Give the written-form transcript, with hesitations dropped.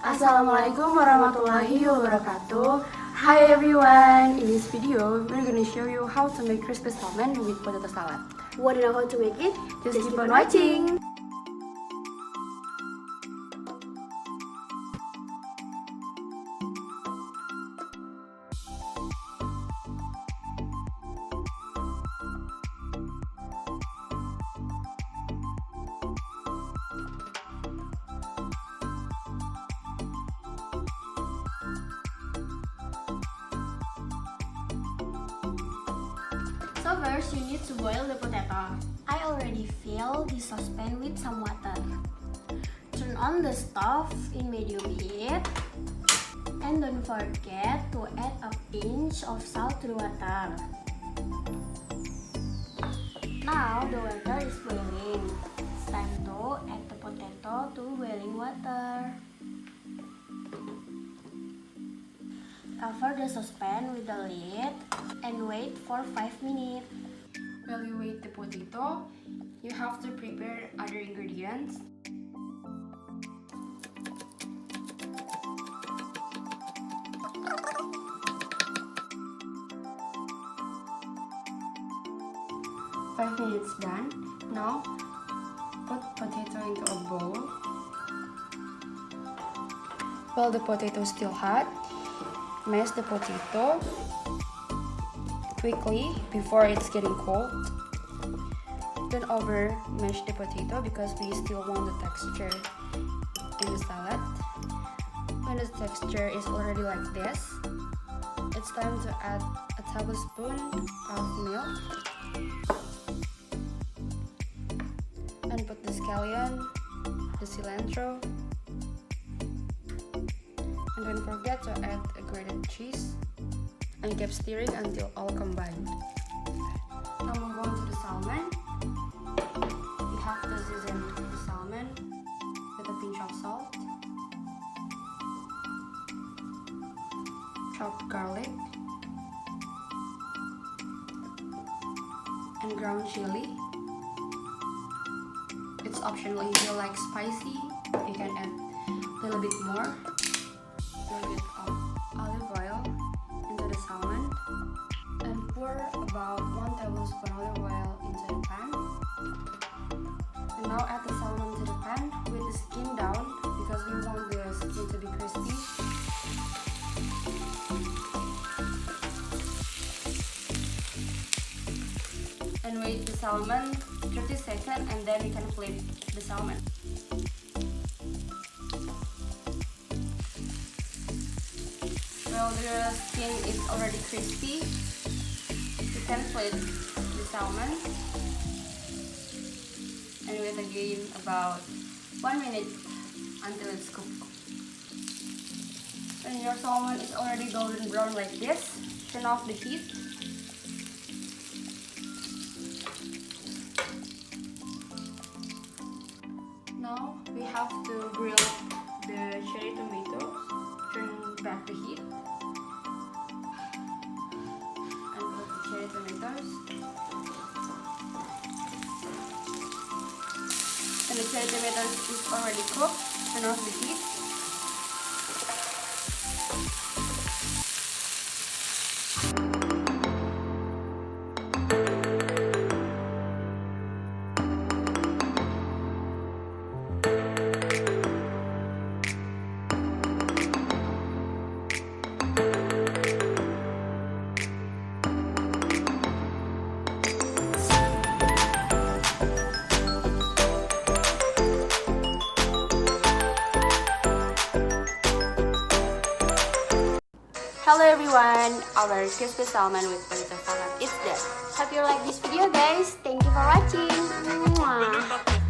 Assalamualaikum warahmatullahi wabarakatuh. Hi everyone, in this video we're gonna show you how to make crispy salmon with potato salad. Want to know how to make it? Just keep on watching. So first, you need to boil the potato. I already fill the saucepan with some water. Turn on the stove in medium heat. And don't forget to add a pinch of salt to the water. Now the water is boiling. It's time to add the potato to boiling water. Cover the saucepan with the lid and wait for 5 minutes. While you wait the potato, you have to prepare other ingredients. Five minutes done. Now put potato into a bowl. While the potato is still hot, mash the potato quickly before it's getting cold. Don't over mash the potato because we still want the texture in the salad. When the texture is already like this, it's time to add a tablespoon of milk and put the scallion, the cilantro, and don't forget to add a grated cheese and keep stirring until all combined. Now move on to the salmon. You have to season the salmon with a pinch of salt, chopped garlic, and ground chili. It's optional if you like spicy, you can add a little bit more. A little bit of olive oil into the salmon and pour about 1 tablespoon olive oil into the pan. And now add the salmon to the pan with the skin down because we want the skin to be crispy. And wait the salmon 30 seconds and then you can flip the salmon. While the skin is already crispy, you can flip the salmon and wait again about 1 minute until it's cooked. When your salmon is already golden brown like this, turn off the heat. Now we have to grill the cherry tomatoes. Turn back the heat. Cherry tomatoes. And the cherry tomatoes is already cooked. Turn off the heat. Hello everyone, our crispy salmon with potato salad is done. Hope you like this video guys. Thank you for watching. Mwah.